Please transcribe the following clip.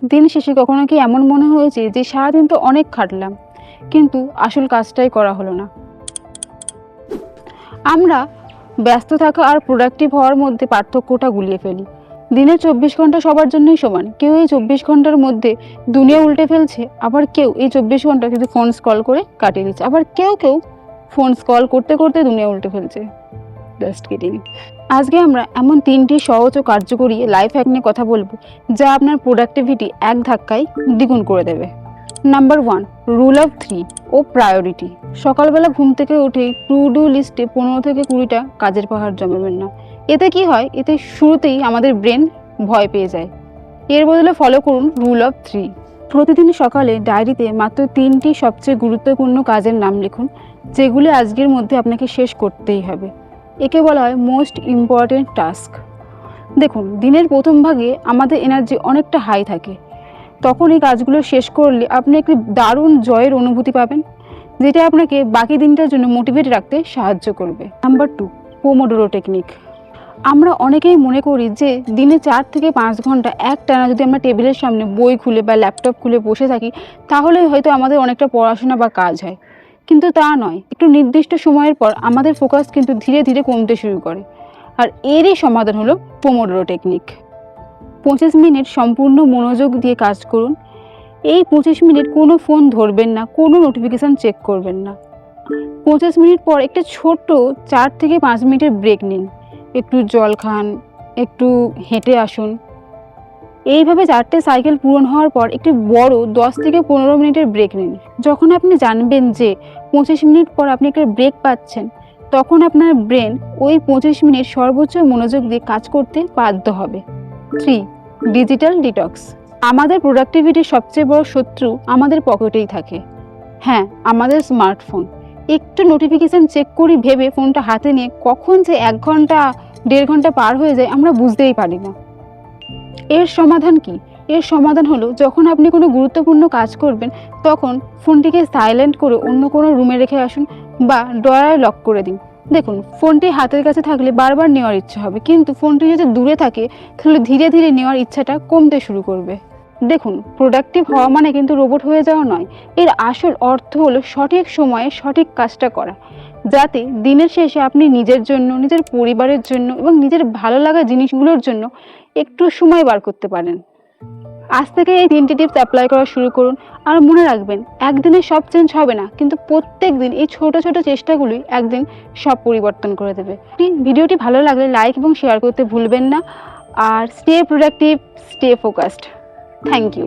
দিন শেষে কখনো কি এমন মনে হয়েছে যে সারাদিন তো অনেক খাটলাম, কিন্তু আসল কাজটাই করা হলো না? আমরা ব্যস্ত থাকা আর প্রোডাক্টিভ হওয়ার মধ্যে পার্থক্যটা গুলিয়ে ফেলি। দিনের 24 ঘন্টা সবার জন্যই সমান। কেউ এই 24 ঘন্টার মধ্যে দুনিয়া উল্টে ফেলছে, আবার কেউ এই 24 ঘন্টা কিন্তু ফোন স্ক্রল করে কাটিয়ে দিচ্ছে, আবার কেউ কেউ ফোন স্ক্রল করতে করতে দুনিয়া উল্টে ফেলছে। Just kidding. আজকে আমরা এমন 3টি সহজ ও কার্যকরী লাইফ হ্যাক নিয়ে কথা বলবো, যা আপনার প্রোডাক্টিভিটি এক ধাক্কায় দ্বিগুণ করে দেবে। নাম্বার 1, রুল অফ 3 ও প্রায়োরিটি। সকালবেলা ঘুম থেকে উঠে টু ডু লিস্টে 15 থেকে 20টা কাজের পাহাড় জমাবেন না। এতে কি হয়, এতে শুরুতেই আমাদের ব্রেন ভয় পেয়ে যায়। এর বদলে ফলো করুন রুল অফ 3। প্রতিদিন সকালে ডায়েরিতে মাত্র 3টি সবচেয়ে গুরুত্বপূর্ণ কাজের নাম লিখুন, যেগুলি আজকের মধ্যে আপনাকে শেষ করতেই হবে। একে বলা হয় মোস্ট ইম্পর্টেন্ট টাস্ক। দেখুন, দিনের প্রথম ভাগে আমাদের এনার্জি অনেকটা হাই থাকে। তখন এই কাজগুলো শেষ করলে আপনি একটি দারুণ জয়ের অনুভূতি পাবেন, যেটা আপনাকে বাকি দিনটার জন্য মোটিভেট রাখতে সাহায্য করবে। Number 2, pomodoro technique. আমরা অনেকেই মনে করি যে দিনে 4 থেকে 5 ঘন্টা একটানা যদি আমরা টেবিলের সামনে বই খুলে বা ল্যাপটপ খুলে বসে থাকি, তাহলেই হয়তো আমাদের অনেকটা পড়াশোনা বা কাজ হয়। কিন্তু তা নয়। একটু নির্দিষ্ট সময়ের পর আমাদের ফোকাস কিন্তু ধীরে ধীরে কমতে শুরু করে। আর এরই সমাধান হলো পোমোডোরো টেকনিক। 25 মিনিট সম্পূর্ণ মনোযোগ দিয়ে কাজ করুন। এই 25 মিনিট কোনো ফোন ধরবেন না, কোনো নোটিফিকেশান চেক করবেন না। 25 মিনিট পর একটা ছোট্ট 4 থেকে 5 মিনিটের ব্রেক নিন। একটু জল খান, একটু হেঁটে আসুন। এইভাবে 4টে সাইকেল পূরণ হওয়ার পর একটি বড় 10 থেকে 15 মিনিটের ব্রেক নিন। যখন আপনি জানবেন যে 25 মিনিট পর আপনি একটা ব্রেক পাচ্ছেন, তখন আপনার ব্রেন ওই 25 মিনিট সর্বোচ্চ মনোযোগ দিয়ে কাজ করতে বাধ্য হবে। 3, ডিজিটাল ডিটক্স। আমাদের প্রোডাক্টিভিটির সবচেয়ে বড় শত্রু আমাদের পকেটেই থাকে। হ্যাঁ, আমাদের স্মার্টফোন। একটু নোটিফিকেশান চেক করি ভেবে ফোনটা হাতে নিয়ে কখন যে 1 ঘন্টা 1.5 ঘন্টা পার হয়ে যায় আমরা বুঝতেই পারি না। এর সমাধান কি? এর সমাধান হলো, যখন আপনি কোনো গুরুত্বপূর্ণ কাজ করবেন, তখন ফোনটিকে সাইলেন্ট করে অন্য কোনো রুমে রেখে আসুন বা ড্রয়ারে লক করে দিন। দেখুন, ফোনটি হাতের কাছে থাকলে বারবার নেওয়ার ইচ্ছা হবে, কিন্তু ফোনটি যদি দূরে থাকে তাহলে ধীরে ধীরে নেওয়ার ইচ্ছাটা কমতে শুরু করবে। দেখুন, প্রোডাক্টিভ হওয়া মানে কিন্তু রোবট হয়ে যাওয়া নয়। এর আসল অর্থ হলো সঠিক সময়ে সঠিক কাজটা করা, যাতে দিনের শেষে আপনি নিজের জন্য, নিজের পরিবারের জন্য এবং নিজের ভালো লাগা জিনিসগুলোর জন্য একটু সময় বার করতে পারেন। আজ থেকে এই 3টি টিপস অ্যাপ্লাই করা শুরু করুন। আর মনে রাখবেন, একদিনে সব চেঞ্জ হবে না, কিন্তু প্রত্যেক দিন এই ছোট ছোট চেষ্টাগুলোই একদিন সব পরিবর্তন করে দেবে। ভিডিওটি ভালো লাগলে লাইক এবং শেয়ার করতে ভুলবেন না। আর stay productive, stay focused. Thank you.